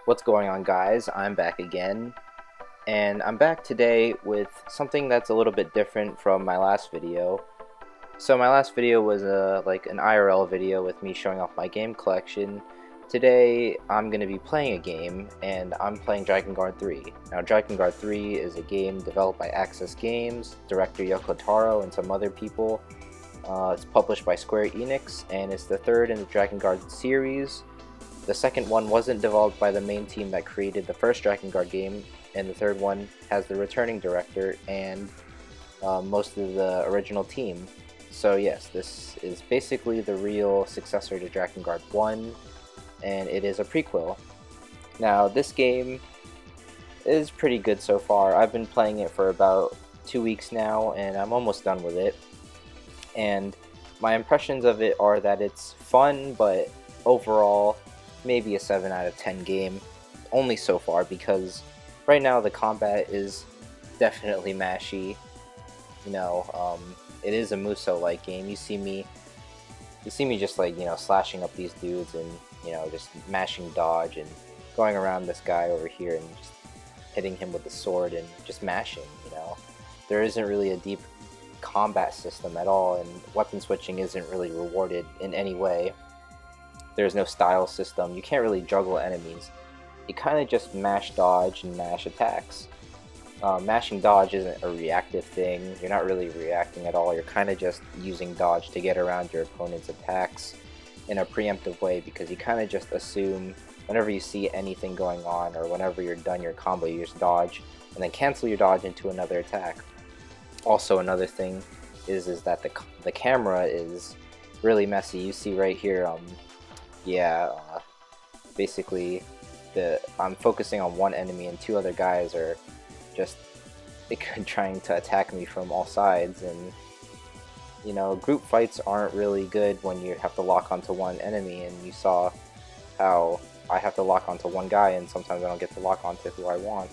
What's going on, guys? I'm back again, and I'm back today with something that's a little bit different from my last video. So my last video was like an IRL video with me showing off my game collection. Today I'm going to be playing a game, and I'm playing Drakengard 3. Now Drakengard 3 is a game developed by Access Games, director Yoko Taro, and some other people. It's published by Square Enix, and it's the third in the Drakengard series. The second one wasn't developed by the main team that created the first Drakengard game, and the third one has the returning director and most of the original team. So yes, this is basically the real successor to Drakengard 1, and it is a prequel. Now, this game is pretty good so far. I've been playing it for about 2 weeks now, and I'm almost done with it. And my impressions of it are that it's fun, but overall, maybe a 7 out of 10 game, only so far, because right now the combat is definitely mashy. It is a Muso-like game. You see me just like, slashing up these dudes and, just mashing dodge and going around this guy over here and just hitting him with the sword and just mashing, There isn't really a deep combat system at all, and weapon switching isn't really rewarded in any way. There's no style system. You can't really juggle enemies. You kind of just mash dodge and mash attacks. Mashing dodge isn't a reactive thing. You're not really reacting at all. You're kind of just using dodge to get around your opponent's attacks in a preemptive way, because you kind of just assume whenever you see anything going on, or whenever you're done your combo, you just dodge and then cancel your dodge into another attack. Also, another thing is that the camera is really messy. You see right here, basically I'm focusing on one enemy and two other guys are just trying to attack me from all sides, and group fights aren't really good when you have to lock onto one enemy, and you saw how I have to lock onto one guy and sometimes I don't get to lock onto who I want.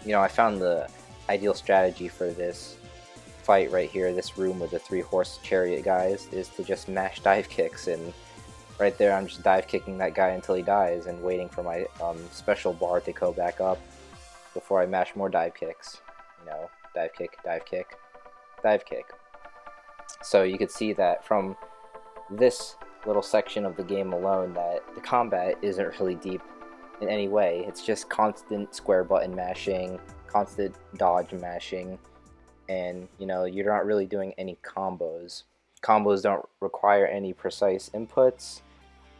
I found the ideal strategy for this fight right here, this room with the 3-horse chariot guys, is to just mash dive kicks, and right there I'm just dive kicking that guy until he dies and waiting for my special bar to go back up before I mash more dive kicks. Dive kick, dive kick, dive kick. So you could see that from this little section of the game alone that the combat isn't really deep in any way. It's just constant square button mashing, constant dodge mashing, and you're not really doing any combos. Combos don't require any precise inputs,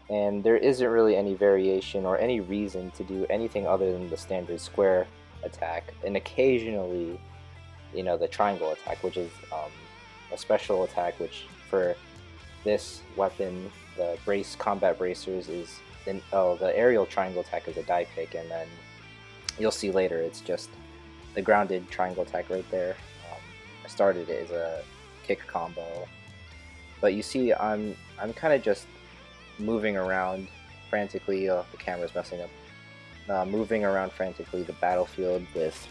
and there isn't really any variation or any reason to do anything other than the standard square attack, and occasionally the triangle attack, which is a special attack, which for this weapon, the combat bracers, is the aerial triangle attack is a dive kick, and then you'll see later it's just the grounded triangle attack right there. I started it as a kick combo, but you see I'm kind of just moving around frantically. The camera's messing up. Moving around frantically the battlefield with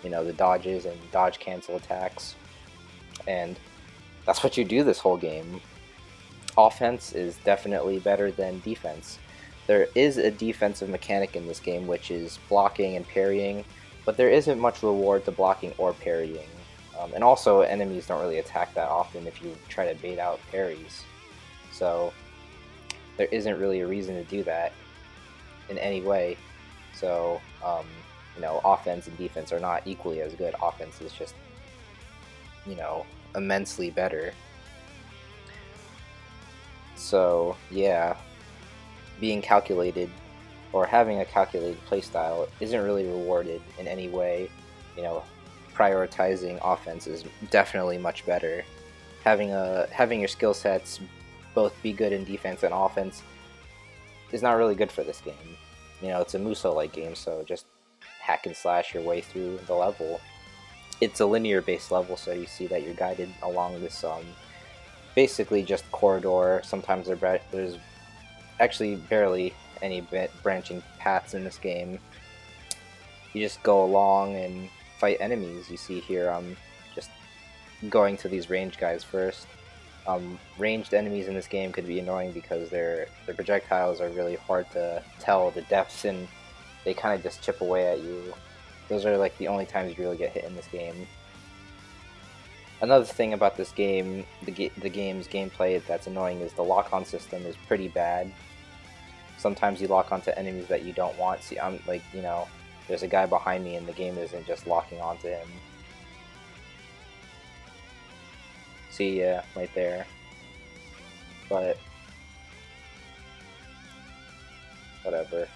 the dodges and dodge cancel attacks, and that's what you do this whole game. Offense is definitely better than defense. There is a defensive mechanic in this game, which is blocking and parrying, but there isn't much reward to blocking or parrying. And also, enemies don't really attack that often if you try to bait out parries. So there isn't really a reason to do that in any way. So, offense and defense are not equally as good. Offense is just, immensely better. So, yeah, being calculated or having a calculated playstyle isn't really rewarded in any way. Prioritizing offense is definitely much better. Having your skill sets both be good in defense and offense is not really good for this game. It's a Muso-like game, so just hack and slash your way through the level. It's a linear-based level, so you see that you're guided along this basically just corridor. Sometimes there's actually barely any branching paths in this game. You just go along and fight enemies. You see here I'm just going to these ranged guys first. Ranged enemies in this game could be annoying because their projectiles are really hard to tell the depth and they kind of just chip away at you. Those are like the only times you really get hit in this game. Another thing about this game, the game's gameplay that's annoying is the lock-on system is pretty bad. Sometimes you lock onto enemies that you don't want. See, I'm like, you know, there's a guy behind me and the game isn't just locking onto him. See, yeah, right there. But whatever.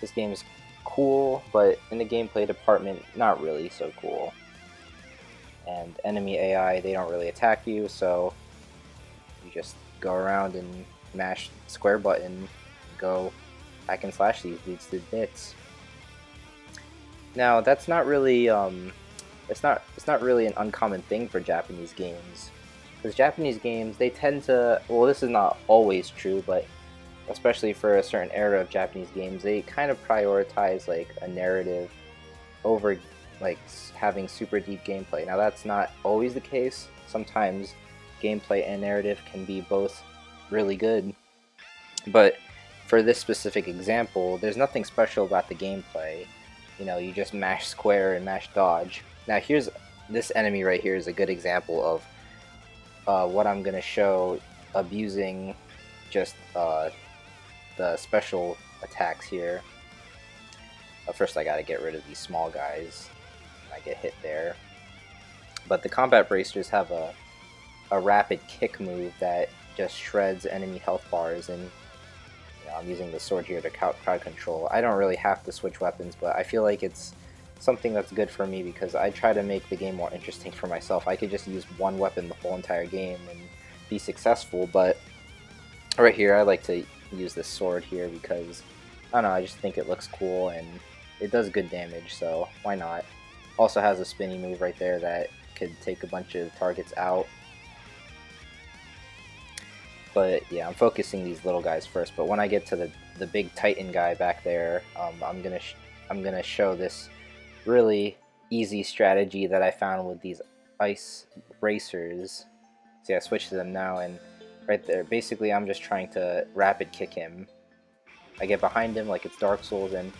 This game is cool, but in the gameplay department, not really so cool. And enemy AI, they don't really attack you, so you just go around and mash square button and go hack and slash these dudes to bits. Now that's not really it's not really an uncommon thing for Japanese games, because Japanese games, they tend to, well, this is not always true, but especially for a certain era of Japanese games, they kind of prioritize like a narrative over like having super deep gameplay. Now that's not always the case. Sometimes gameplay and narrative can be both really good, but for this specific example, there's nothing special about the gameplay. You know, you just mash square and mash dodge. Now here's this enemy right here is a good example of what I'm gonna show abusing just the special attacks here. First I gotta get rid of these small guys. I get hit there. But the combat bracers have a rapid kick move that just shreds enemy health bars, and you know, I'm using the sword here to crowd control. I don't really have to switch weapons, but I feel like it's something that's good for me because I try to make the game more interesting for myself. I could just use one weapon the whole entire game and be successful, but right here I like to use this sword here because, I don't know, I just think it looks cool and it does good damage, so why not? Also has a spinny move right there that could take a bunch of targets out. But yeah, I'm focusing these little guys first, but when I get to the big Titan guy back there, I'm gonna show this really easy strategy that I found with these ice bracers. See, I switched to them now, and right there, basically I'm just trying to rapid kick him. I get behind him like it's Dark Souls, and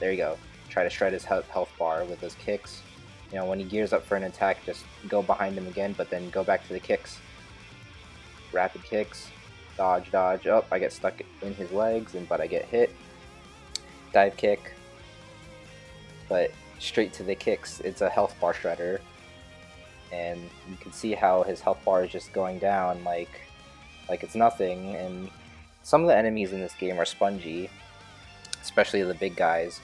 there you go. Try to shred his health bar with those kicks. You know, when he gears up for an attack, just go behind him again, but then go back to the kicks. Rapid kicks, dodge, dodge. Oh, I get stuck in his legs, but I get hit. Dive kick, but straight to the kicks. It's a health bar shredder, and you can see how his health bar is just going down like it's nothing. And some of the enemies in this game are spongy, especially the big guys.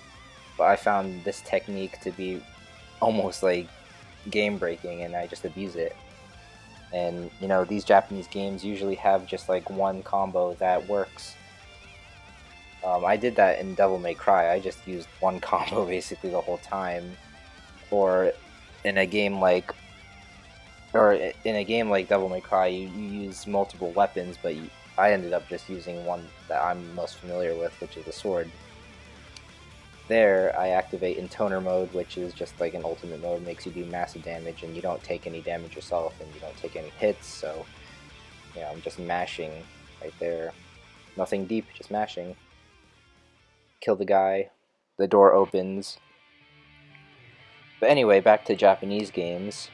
But I found this technique to be almost like game breaking, and I just abuse it. And you know, these Japanese games usually have just like one combo that works. I did that in Devil May Cry. I just used one combo basically the whole time. Or in a game like Devil May Cry, you use multiple weapons, but I ended up just using one that I'm most familiar with, which is the sword. There, I activate Intoner mode, which is just like an ultimate mode, makes you do massive damage, and you don't take any damage yourself, and you don't take any hits, so, you know, I'm just mashing right there. Nothing deep, just mashing. Kill the guy, the door opens. But anyway, back to Japanese games.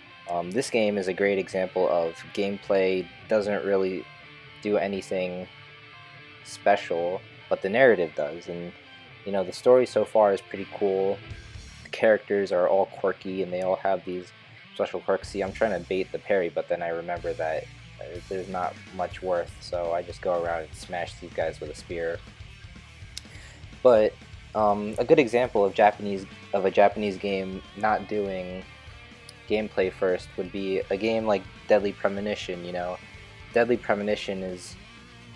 This game is a great example of gameplay doesn't really do anything special, but the narrative does, and you know, the story so far is pretty cool. The characters are all quirky, and they all have these special quirks. See, I'm trying to bait the parry, but then I remember that there's not much worth, so I just go around and smash these guys with a spear. But a good example of a Japanese game not doing gameplay first would be a game like Deadly Premonition. You know, Deadly Premonition is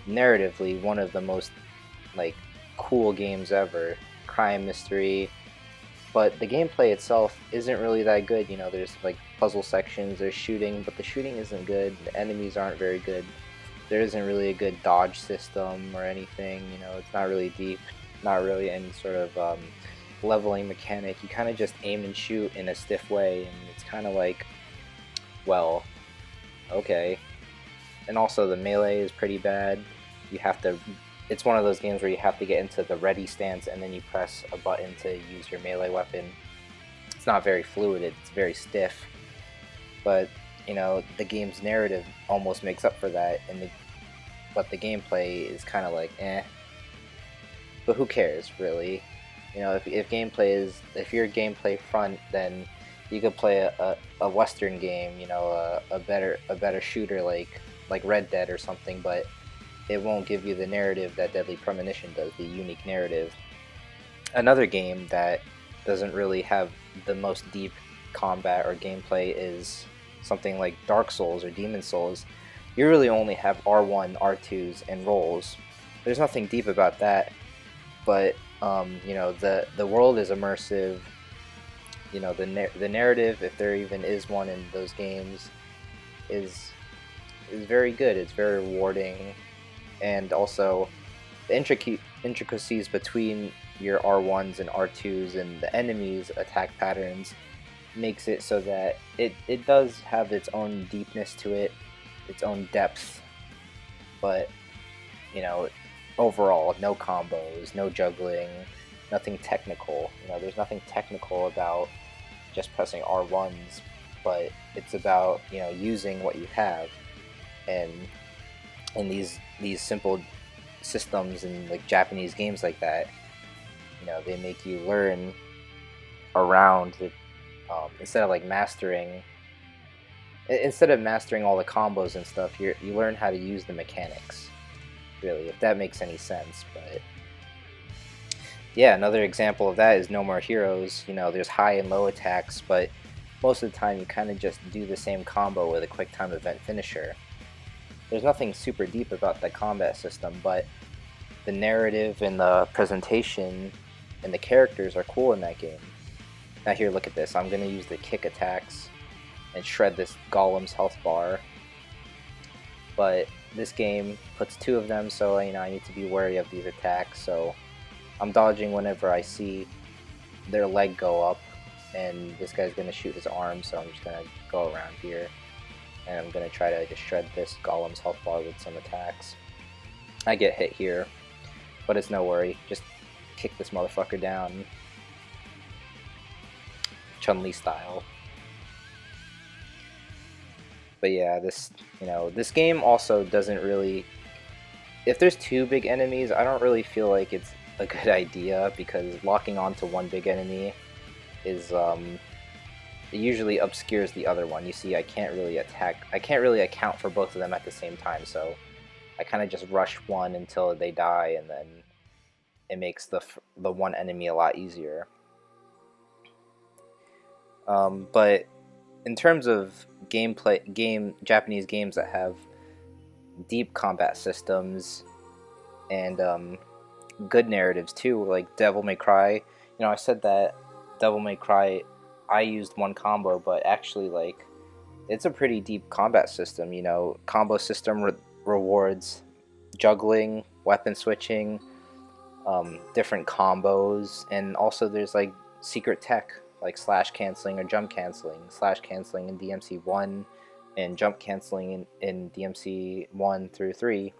narratively one of the most like cool games ever, crime mystery, but the gameplay itself isn't really that good. You know, there's like puzzle sections, there's shooting, but the shooting isn't good, the enemies aren't very good, there isn't really a good dodge system or anything. You know, it's not really deep, not really any sort of leveling mechanic. You kind of just aim and shoot in a stiff way, and it's kind of like, well, okay. And also the melee is pretty bad. You have to, it's one of those games where you have to get into the ready stance and then you press a button to use your melee weapon. It's not very fluid, it's very stiff, but you know, the game's narrative almost makes up for that, but the gameplay is kind of like but who cares, really? You know, if if you're gameplay front, then you could play a Western game, you know, a better shooter like Red Dead or something, but it won't give you the narrative that Deadly Premonition does, the unique narrative. Another game that doesn't really have the most deep combat or gameplay is something like Dark Souls or Demon Souls. You really only have R1, R2s, and rolls. There's nothing deep about that, but you know, the world is immersive. You know, the narrative, if there even is one in those games, is very good. It's very rewarding, and also the intricacies between your R1s and R2s and the enemies' attack patterns makes it so that it does have its own deepness to it, its own depth, but you know, overall, no combos, no juggling, nothing technical. You know, there's nothing technical about just pressing R1s, but it's about, you know, using what you have, and in these simple systems and like Japanese games like that, you know, they make you learn around it, instead of mastering all the combos and stuff. You learn how to use the mechanics, really, if that makes any sense. But yeah, another example of that is No More Heroes. You know, there's high and low attacks, but most of the time you kind of just do the same combo with a quick time event finisher. There's nothing super deep about the combat system, but the narrative and the presentation and the characters are cool in that game. Now here, look at this. I'm going to use the kick attacks and shred this Golem's health bar. But this game puts 2 of them, so you know, I need to be wary of these attacks. So I'm dodging whenever I see their leg go up, and this guy's going to shoot his arm, so I'm just going to go around here. And I'm going to try to just shred this Golem's health bar with some attacks. I get hit here, but it's no worry. Just kick this motherfucker down. Chun-Li style. But yeah, this game also doesn't really... If there's 2 big enemies, I don't really feel like it's a good idea, because locking onto one big enemy is... it usually obscures the other one. You see, I can't really account for both of them at the same time, so I kind of just rush one until they die, and then it makes the one enemy a lot easier. But in terms of Japanese games that have deep combat systems and good narratives too, like Devil May Cry. You know, I said that Devil May Cry, I used one combo, but actually, like, it's a pretty deep combat system. You know, combo system rewards juggling, weapon switching, different combos, and also there's like secret tech like slash canceling or jump canceling. Slash canceling in DMC1 and jump canceling in DMC 1 through 3,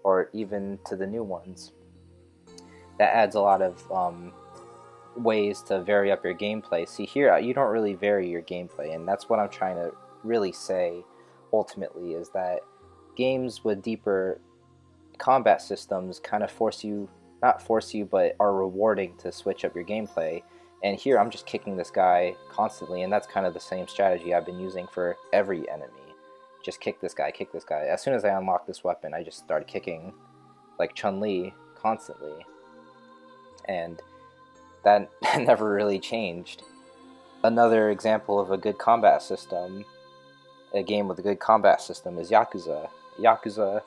or even to the new ones. That adds a lot of ways to vary up your gameplay. See, here you don't really vary your gameplay, and that's what I'm trying to really say ultimately, is that games with deeper combat systems kind of not force you, but are rewarding to switch up your gameplay. And here I'm just kicking this guy constantly, and that's kind of the same strategy I've been using for every enemy. Just kick this guy, kick this guy. As soon as I unlock this weapon, I just start kicking like Chun-Li constantly. And that never really changed. Another example of a good combat system, a game with a good combat system, is Yakuza. Yakuza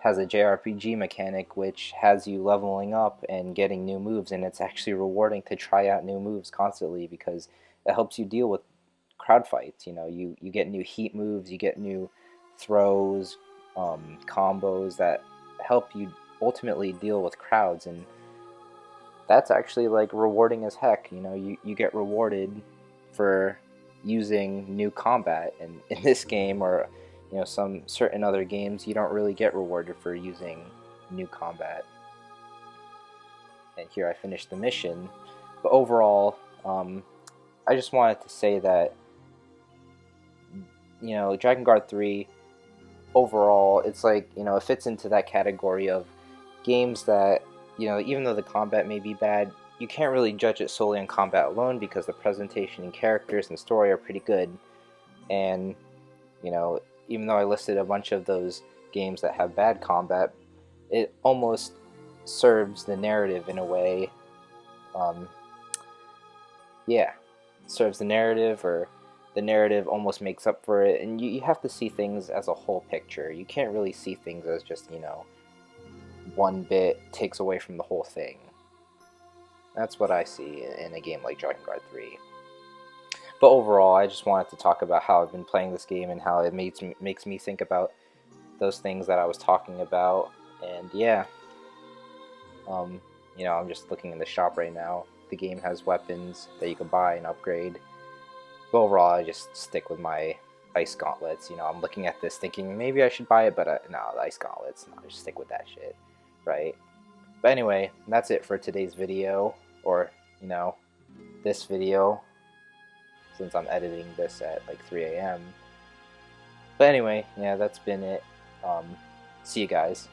has a JRPG mechanic which has you leveling up and getting new moves, and it's actually rewarding to try out new moves constantly because it helps you deal with crowd fights. You know, you get new heat moves, you get new throws, combos that help you ultimately deal with crowds, and that's actually like rewarding as heck. You know, you get rewarded for using new combat, and in this game, or you know, some certain other games, you don't really get rewarded for using new combat. and here I finished the mission. But overall, I just wanted to say that, you know, Drakengard 3, overall, it's like, you know, it fits into that category of games that, you know, even though the combat may be bad, you can't really judge it solely on combat alone because the presentation and characters and story are pretty good. And, you know, even though I listed a bunch of those games that have bad combat, it almost serves the narrative in a way. Yeah, serves the narrative, or the narrative almost makes up for it. And you have to see things as a whole picture. You can't really see things as just, you know, one bit takes away from the whole thing. That's what I see in a game like Drakengard 3. But overall, I just wanted to talk about how I've been playing this game and how it makes me think about those things that I was talking about. And yeah, you know, I'm just looking in the shop right now. The game has weapons that you can buy and upgrade. But overall, I just stick with my ice gauntlets. You know, I'm looking at this thinking maybe I should buy it, but no, the ice gauntlets, no, just stick with that shit, right? But anyway, that's it for today's video, or, you know, this video, since I'm editing this at like 3 a.m. But anyway, yeah, that's been it. See you guys.